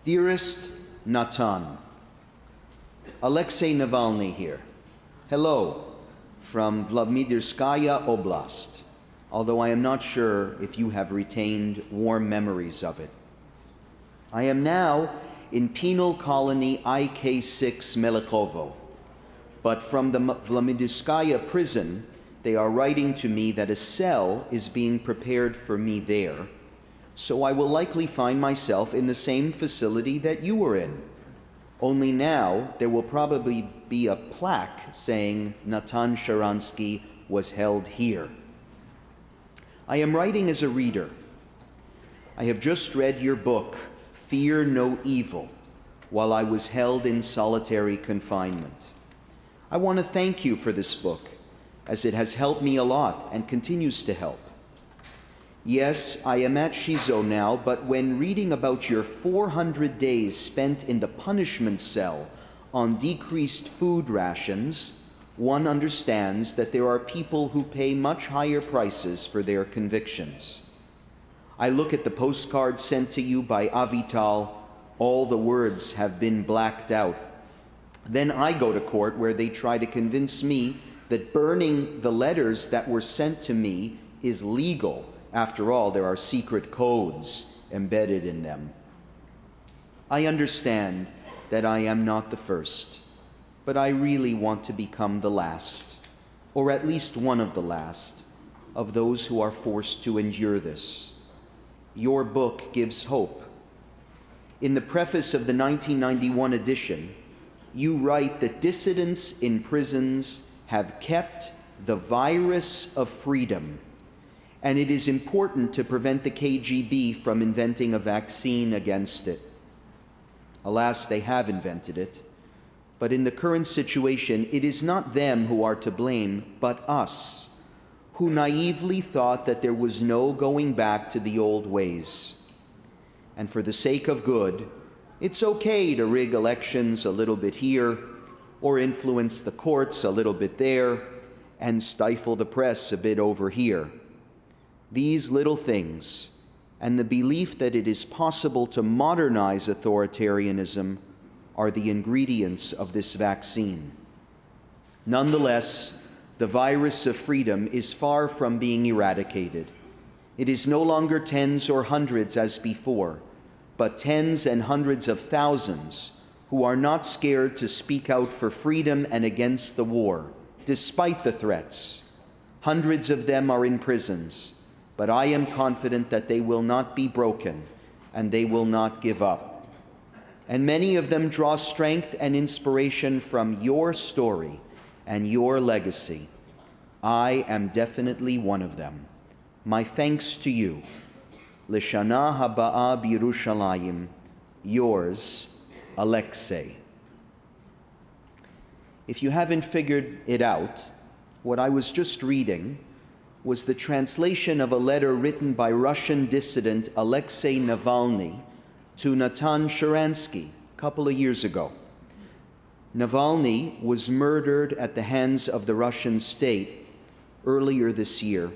Dearest Natan, Alexei Navalny here. Hello from Vladimirskaya Oblast, although I am not sure if you have retained warm memories of it. I am now in penal colony IK6 Melekhovo, but from the Vladimirskaya prison, they are writing to me that a cell is being prepared for me there, so I will likely find myself in the same facility that you were in. Only now there will probably be a plaque saying Natan Sharansky was held here. I am writing as a reader. I have just read your book, Fear No Evil, while I was held in solitary confinement. I want to thank you for this book, as it has helped me a lot and continues to help. Yes, I am at Shizo now, but when reading about your 400 days spent in the punishment cell on decreased food rations, one understands that there are people who pay much higher prices for their convictions. I look at the postcard sent to you by Avital. All the words have been blacked out. Then I go to court where they try to convince me that burning the letters that were sent to me is legal. After all, there are secret codes embedded in them. I understand that I am not the first, but I really want to become the last, or at least one of the last, of those who are forced to endure this. Your book gives hope. In the preface of the 1991 edition, you write that dissidents in prisons have kept the virus of freedom, and it is important to prevent the KGB from inventing a vaccine against it. Alas, they have invented it, but in the current situation, it is not them who are to blame, but us, who naively thought that there was no going back to the old ways. And for the sake of good, it's okay to rig elections a little bit here, or influence the courts a little bit there, and stifle the press a bit over here. These little things, and the belief that it is possible to modernize authoritarianism, are the ingredients of this vaccine. Nonetheless, the virus of freedom is far from being eradicated. It is no longer tens or hundreds as before, but tens and hundreds of thousands who are not scared to speak out for freedom and against the war, despite the threats. Hundreds of them are in prisons, but I am confident that they will not be broken and they will not give up. And many of them draw strength and inspiration from your story and your legacy. I am definitely one of them. My thanks to you. L'shana haba'a b'Yerushalayim. Yours, Alexei. If you haven't figured it out, what I was just reading was the translation of a letter written by Russian dissident Alexei Navalny to Natan Sharansky a couple of years ago. Navalny was murdered at the hands of the Russian state earlier this year.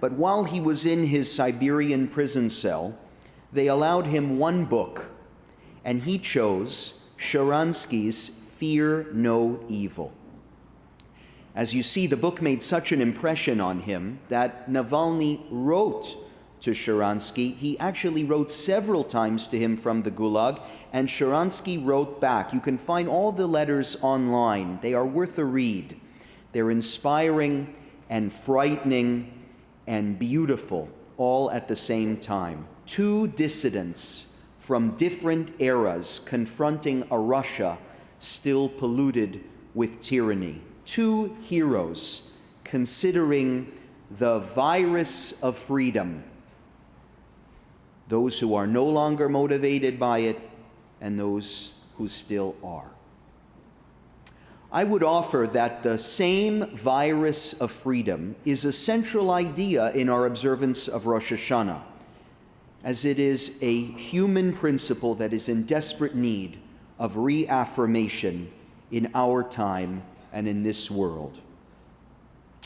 But while he was in his Siberian prison cell, they allowed him one book, and he chose Sharansky's Fear No Evil. As you see, the book made such an impression on him that Navalny wrote to Sharansky. He actually wrote several times to him from the Gulag, and Sharansky wrote back. You can find all the letters online. They are worth a read. They're inspiring and frightening and beautiful all at the same time. Two dissidents from different eras confronting a Russia still polluted with tyranny. Two heroes considering the virus of freedom, those who are no longer motivated by it and those who still are. I would offer that the same virus of freedom is a central idea in our observance of Rosh Hashanah, as it is a human principle that is in desperate need of reaffirmation in our time and in this world.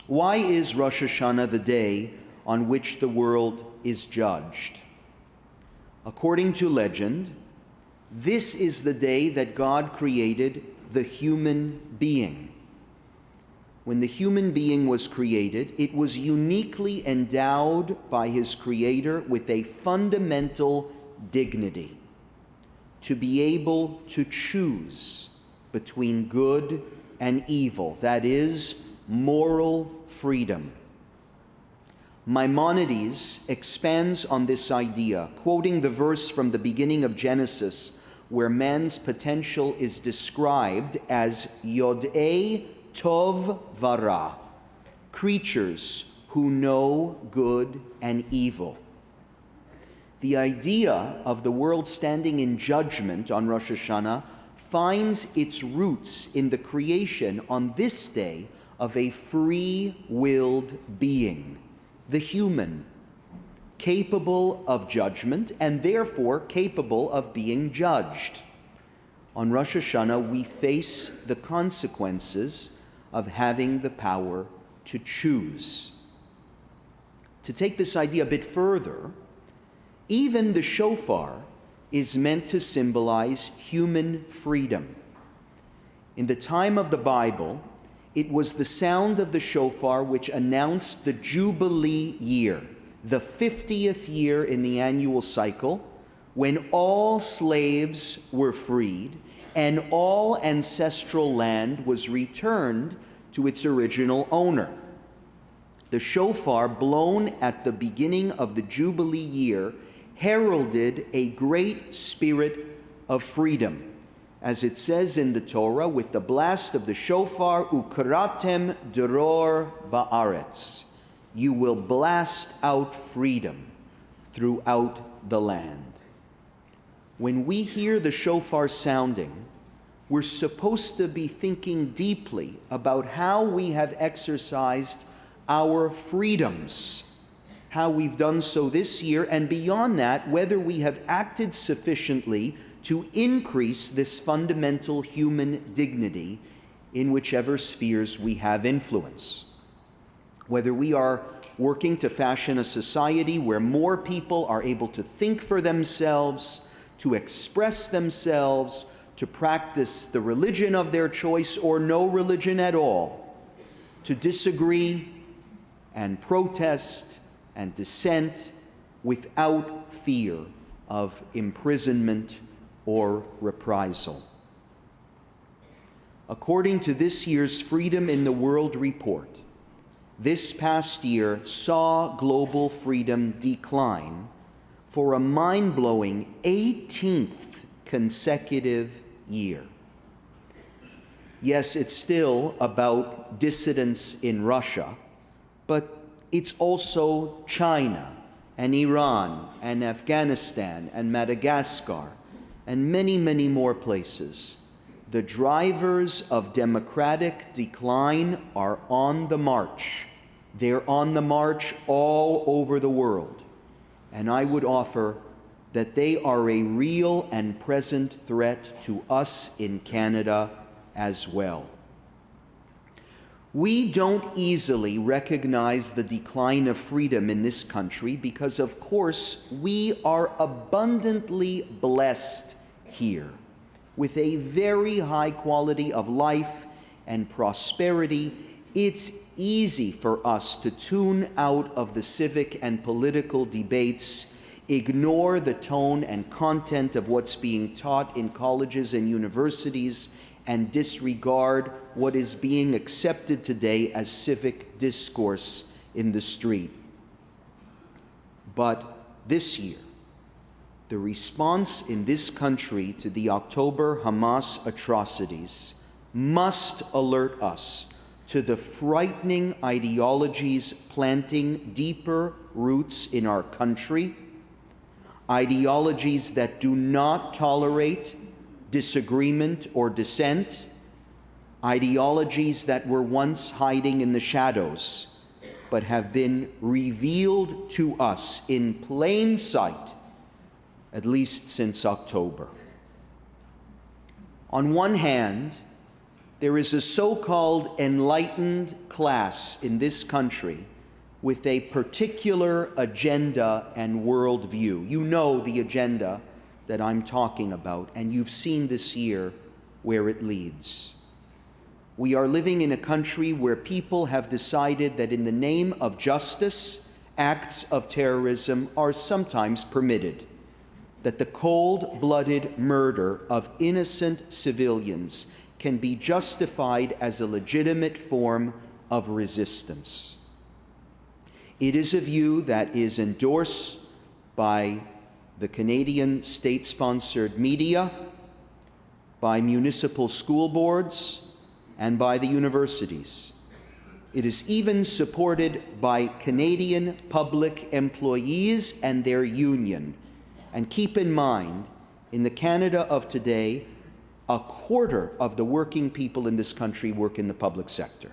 Why is Rosh Hashanah the day on which the world is judged? According to legend, This is the day that God created the human being. When the human being was created, it was uniquely endowed by his Creator with a fundamental dignity, to be able to choose between good and evil, that is, moral freedom. Maimonides expands on this idea, quoting the verse from the beginning of Genesis, where man's potential is described as Yod'ei Tov Vara, creatures who know good and evil. The idea of the world standing in judgment on Rosh Hashanah finds its roots in the creation on this day of a free-willed being, the human, capable of judgment and therefore capable of being judged. On Rosh Hashanah, we face the consequences of having the power to choose. To take this idea a bit further, even the shofar is meant to symbolize human freedom. In the time of the Bible, it was the sound of the shofar which announced the Jubilee year, the 50th year in the annual cycle, when all slaves were freed and all ancestral land was returned to its original owner. The shofar blown at the beginning of the Jubilee year heralded a great spirit of freedom. As it says in the Torah, with the blast of the shofar, ukaratem deror ba'aretz, you will blast out freedom throughout the land. When we hear the shofar sounding, we're supposed to be thinking deeply about how we have exercised our freedoms, how we've done so this year, and beyond that, whether we have acted sufficiently to increase this fundamental human dignity in whichever spheres we have influence. Whether we are working to fashion a society where more people are able to think for themselves, to express themselves, to practice the religion of their choice or no religion at all, to disagree and protest and dissent without fear of imprisonment or reprisal. According to this year's Freedom in the World report, this past year saw global freedom decline for a mind-blowing 18th consecutive year. Yes, it's still about dissidents in Russia, but it's also China and Iran and Afghanistan and Madagascar and many, many more places. The drivers of democratic decline are on the march. They're on the march all over the world. And I would offer that they are a real and present threat to us in Canada as well. We don't easily recognize the decline of freedom in this country because, of course, we are abundantly blessed here with a very high quality of life and prosperity. It's easy for us to tune out of the civic and political debates, ignore the tone and content of what's being taught in colleges and universities, and disregard what is being accepted today as civic discourse in the street. But this year, the response in this country to the October Hamas atrocities must alert us to the frightening ideologies planting deeper roots in our country, ideologies that do not tolerate disagreement or dissent, ideologies that were once hiding in the shadows, but have been revealed to us in plain sight, at least since October. On one hand, there is a so-called enlightened class in this country with a particular agenda and worldview. You know the agenda that I'm talking about, and you've seen this year where it leads. We are living in a country where people have decided that in the name of justice, acts of terrorism are sometimes permitted, that the cold-blooded murder of innocent civilians can be justified as a legitimate form of resistance. It is a view that is endorsed by the Canadian state-sponsored media, by municipal school boards, and by the universities. It is even supported by Canadian public employees and their union. And keep in mind, in the Canada of today, a quarter of the working people in this country work in the public sector.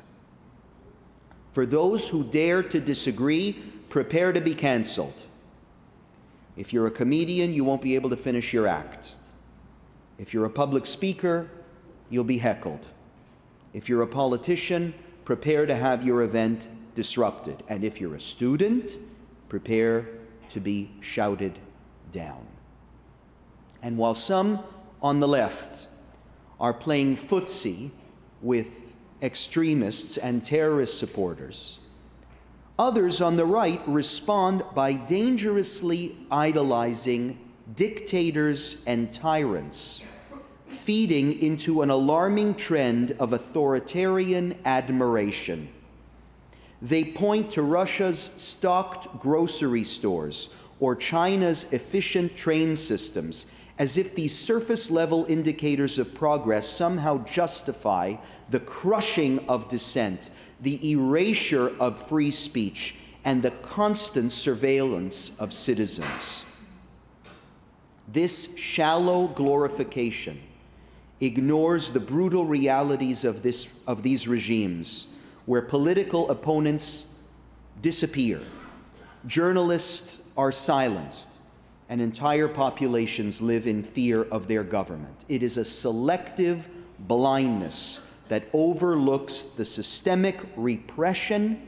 For those who dare to disagree, prepare to be canceled. If you're a comedian, you won't be able to finish your act. If you're a public speaker, you'll be heckled. If you're a politician, prepare to have your event disrupted. And if you're a student, prepare to be shouted down. And while some on the left are playing footsie with extremists and terrorist supporters, others on the right respond by dangerously idolizing dictators and tyrants, feeding into an alarming trend of authoritarian admiration. They point to Russia's stocked grocery stores or China's efficient train systems as if these surface-level indicators of progress somehow justify the crushing of dissent, the erasure of free speech, and the constant surveillance of citizens. This shallow glorification ignores the brutal realities of these regimes, where political opponents disappear, journalists are silenced, and entire populations live in fear of their government. It is a selective blindness that overlooks the systemic repression,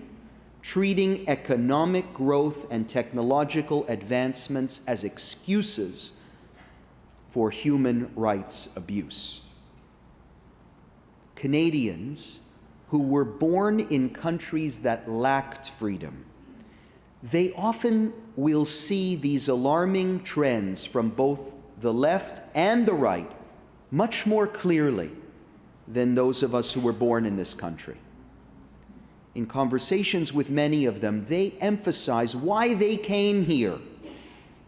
treating economic growth and technological advancements as excuses for human rights abuse. Canadians who were born in countries that lacked freedom, they often will see these alarming trends from both the left and the right much more clearly than those of us who were born in this country. In conversations with many of them, they emphasize why they came here,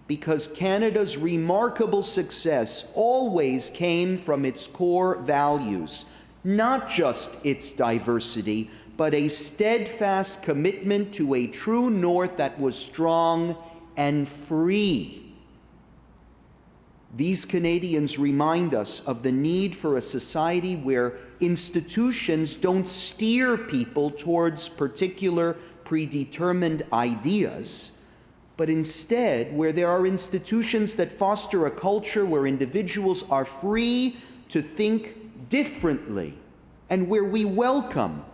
because Canada's remarkable success always came from its core values, not just its diversity, but a steadfast commitment to a true north that was strong and free. These Canadians remind us of the need for a society where institutions don't steer people towards particular predetermined ideas, but instead where there are institutions that foster a culture where individuals are free to think differently and where we welcome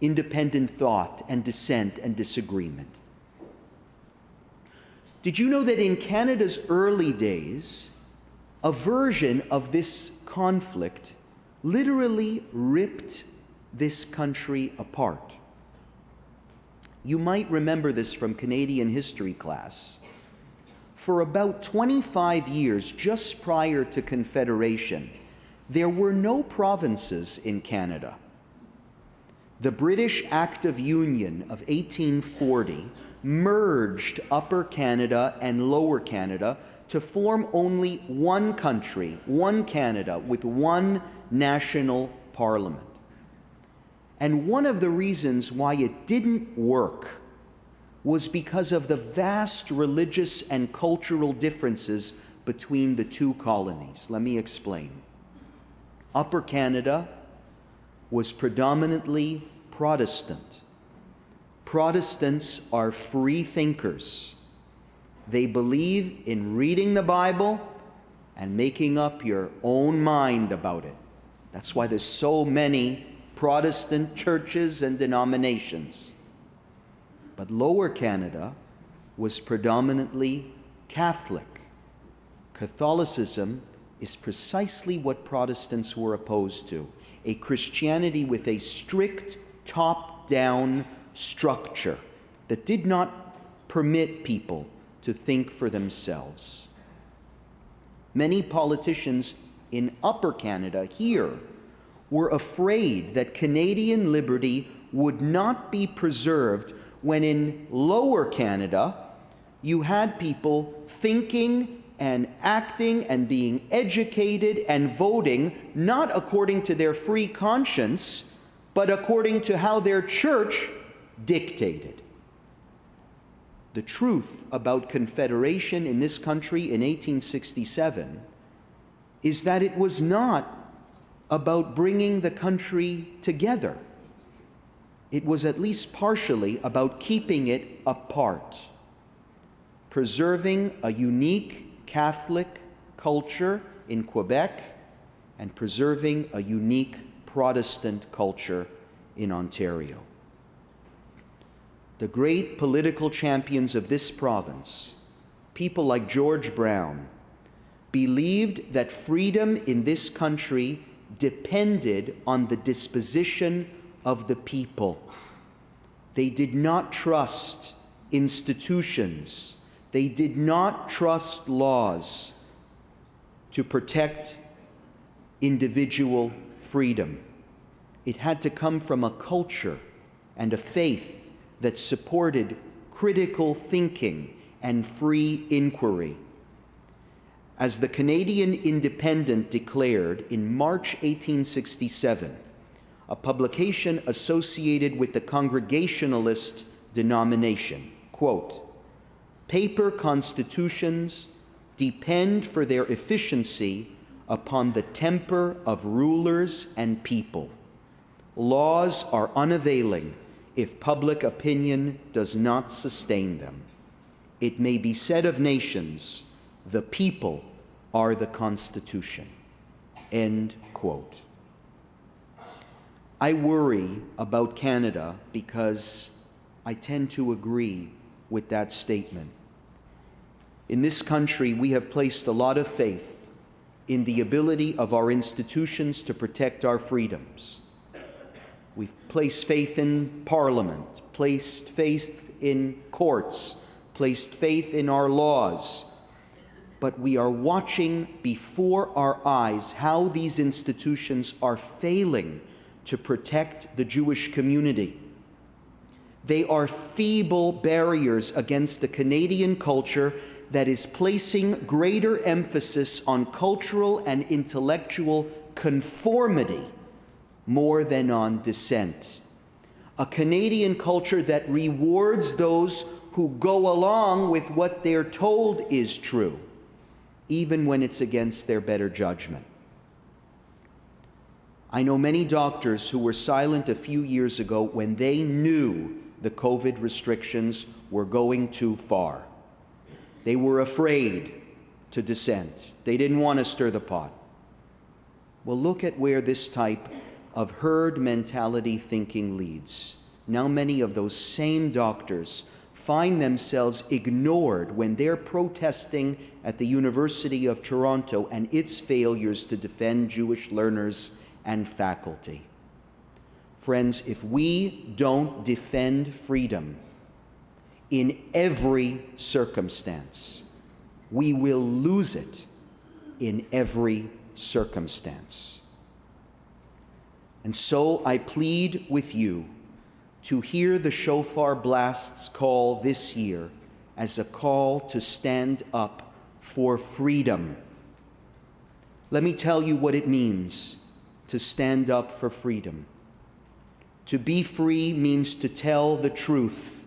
independent thought and dissent and disagreement. Did you know that in Canada's early days, a version of this conflict literally ripped this country apart? You might remember this from Canadian history class. For about 25 years, just prior to Confederation, there were no provinces in Canada. The British Act of Union of 1840 merged Upper Canada and Lower Canada to form only one country, one Canada, with one national parliament. And one of the reasons why it didn't work was because of the vast religious and cultural differences between the two colonies. Let me explain. Upper Canada was predominantly Protestant. Protestants are free thinkers. They believe in reading the Bible and making up your own mind about it. That's why there's so many Protestant churches and denominations. But Lower Canada was predominantly Catholic. Catholicism is precisely what Protestants were opposed to, a Christianity with a strict top-down structure that did not permit people to think for themselves. Many politicians in Upper Canada here were afraid that Canadian liberty would not be preserved when in Lower Canada you had people thinking and acting and being educated and voting not according to their free conscience, but according to how their church dictated. The truth about Confederation in this country in 1867 is that it was not about bringing the country together. It was at least partially about keeping it apart, preserving a unique Catholic culture in Quebec and preserving a unique Protestant culture in Ontario. The great political champions of this province, people like George Brown, believed that freedom in this country depended on the disposition of the people. They did not trust institutions. They did not trust laws to protect individual freedom. It had to come from a culture and a faith that supported critical thinking and free inquiry. As the Canadian Independent declared in March 1867, a publication associated with the Congregationalist denomination, quote, "Paper constitutions depend for their efficiency upon the temper of rulers and people. Laws are unavailing if public opinion does not sustain them. It may be said of nations, the people are the Constitution." End quote. I worry about Canada because I tend to agree with that statement. In this country, we have placed a lot of faith in the ability of our institutions to protect our freedoms. We've placed faith in Parliament, placed faith in courts, placed faith in our laws. But we are watching before our eyes how these institutions are failing to protect the Jewish community. They are feeble barriers against the Canadian culture that is placing greater emphasis on cultural and intellectual conformity more than on dissent. A Canadian culture that rewards those who go along with what they're told is true, even when it's against their better judgment. I know many doctors who were silent a few years ago when they knew the COVID restrictions were going too far. They were afraid to dissent. They didn't want to stir the pot. Well, look at where this type of herd mentality thinking leads. Now many of those same doctors find themselves ignored when they're protesting at the University of Toronto and its failures to defend Jewish learners and faculty. Friends, if we don't defend freedom in every circumstance, we will lose it in every circumstance. And so I plead with you to hear the shofar blast's call this year as a call to stand up for freedom. Let me tell you what it means to stand up for freedom. To be free means to tell the truth,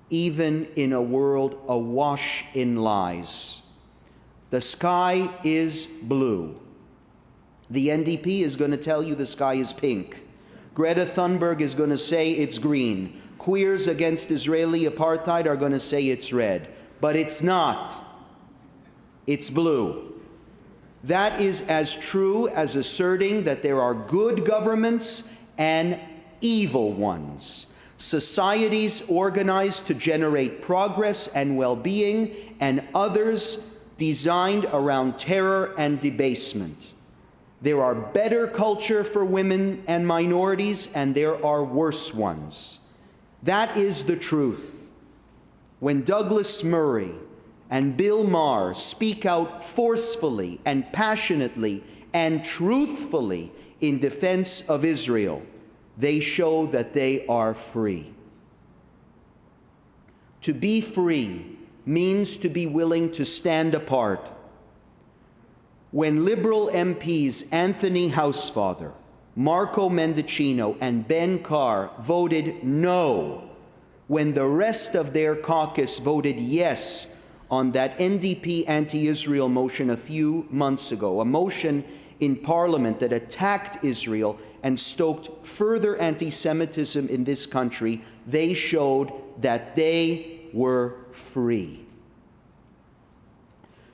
even in a world awash in lies. The sky is blue. The NDP is going to tell you the sky is pink. Greta Thunberg is going to say it's green. Queers against Israeli apartheid are going to say it's red. But it's not. It's blue. That is as true as asserting that there are good governments and evil ones. Societies organized to generate progress and well-being, and others designed around terror and debasement. There are better culture for women and minorities, and there are worse ones. That is the truth. When Douglas Murray and Bill Maher speak out forcefully and passionately and truthfully in defense of Israel, they show that they are free. To be free means to be willing to stand apart. When liberal MPs Anthony Housefather, Marco Mendicino, and Ben Carr voted no, when the rest of their caucus voted yes on that NDP anti-Israel motion a few months ago, a motion in Parliament that attacked Israel and stoked further anti-Semitism in this country, they showed that they were free.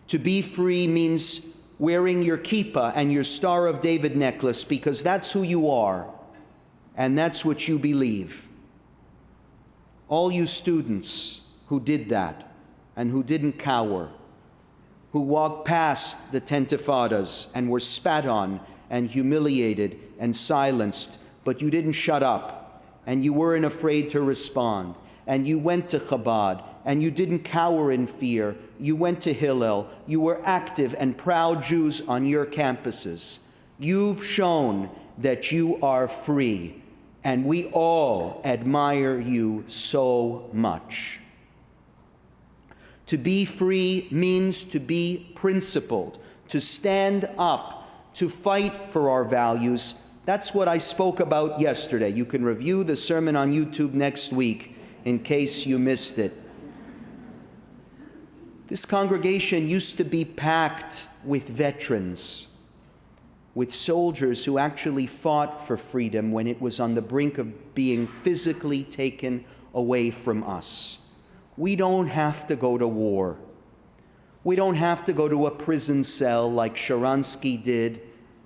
To be free means wearing your kippah and your Star of David necklace because that's who you are and that's what you believe. All you students who did that and who didn't cower, who walked past the tentifadas and were spat on and humiliated and silenced, but you didn't shut up and you weren't afraid to respond, and you went to Chabad and you didn't cower in fear. You went to Hillel. You were active and proud Jews on your campuses. You've shown that you are free, and we all admire you so much. To be free means to be principled, to stand up, to fight for our values. That's what I spoke about yesterday. You can review the sermon on YouTube next week in case you missed it. This congregation used to be packed with veterans, with soldiers who actually fought for freedom when it was on the brink of being physically taken away from us. We don't have to go to war. We don't have to go to a prison cell like Sharansky did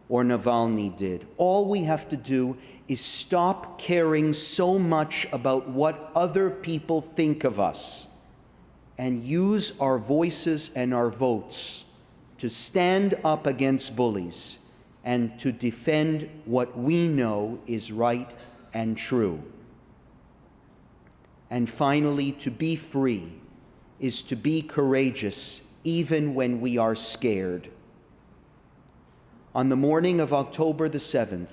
or Navalny did. All we have to do is stop caring so much about what other people think of us and use our voices and our votes to stand up against bullies and to defend what we know is right and true. And finally, to be free is to be courageous even when we are scared. On the morning of October the 7th,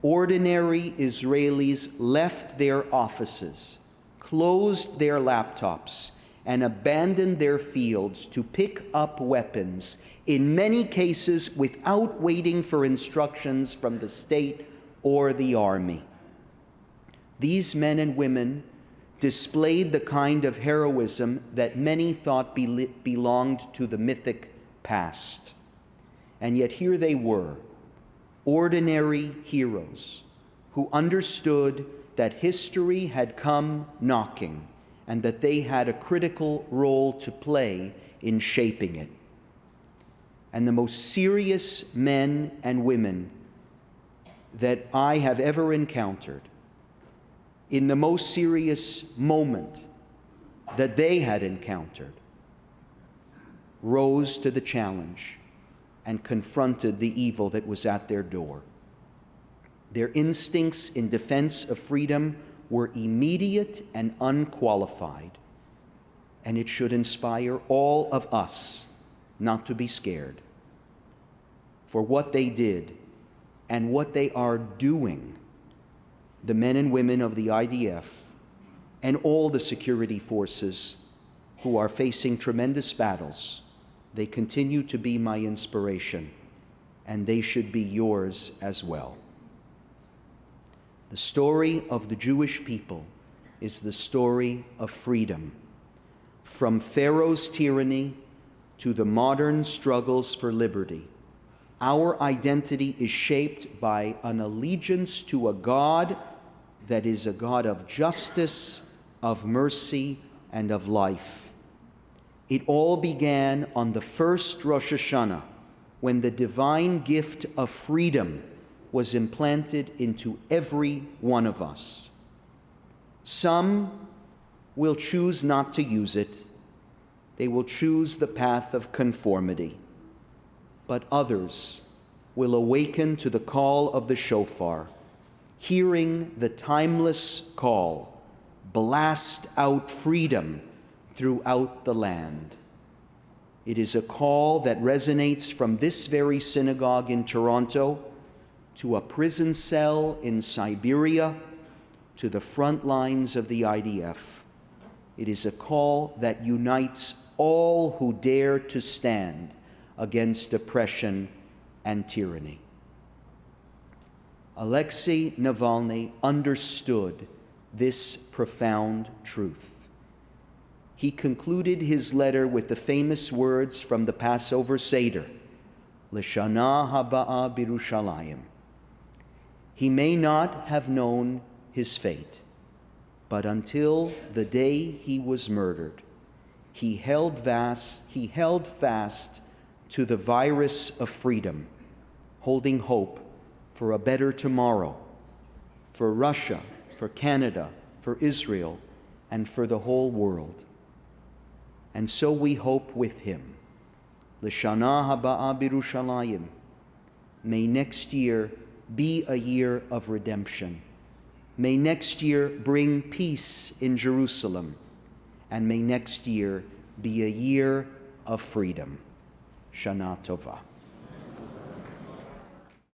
ordinary Israelis left their offices, closed their laptops, and abandoned their fields to pick up weapons, in many cases without waiting for instructions from the state or the army. These men and women displayed the kind of heroism that many thought belonged to the mythic past. And yet here they were, ordinary heroes who understood that history had come knocking and that they had a critical role to play in shaping it. And the most serious men and women that I have ever encountered, in the most serious moment that they had encountered, rose to the challenge and confronted the evil that was at their door. Their instincts in defense of freedom were immediate and unqualified, and it should inspire all of us not to be scared. For what they did and what they are doing, the men and women of the IDF and all the security forces who are facing tremendous battles, they continue to be my inspiration, and they should be yours as well. The story of the Jewish people is the story of freedom. From Pharaoh's tyranny to the modern struggles for liberty, our identity is shaped by an allegiance to a God that is a God of justice, of mercy, and of life. It all began on the first Rosh Hashanah, when the divine gift of freedom was implanted into every one of us. Some will choose not to use it. They will choose the path of conformity. But others will awaken to the call of the shofar, hearing the timeless call, blast out freedom throughout the land. It is a call that resonates from this very synagogue in Toronto to a prison cell in Siberia to the front lines of the IDF. It is a call that unites all who dare to stand against oppression and tyranny. Alexei Navalny understood this profound truth. He concluded his letter with the famous words from the Passover Seder, L'shana haba'a b'Yerushalayim. He may not have known his fate, but until the day he was murdered, he held fast to the virus of freedom, holding hope for a better tomorrow, for Russia, for Canada, for Israel, and for the whole world. And so we hope with him. L'shana haba'a b'Yerushalayim. May next year be a year of redemption. May next year bring peace in Jerusalem. And may next year be a year of freedom. Shana Tova.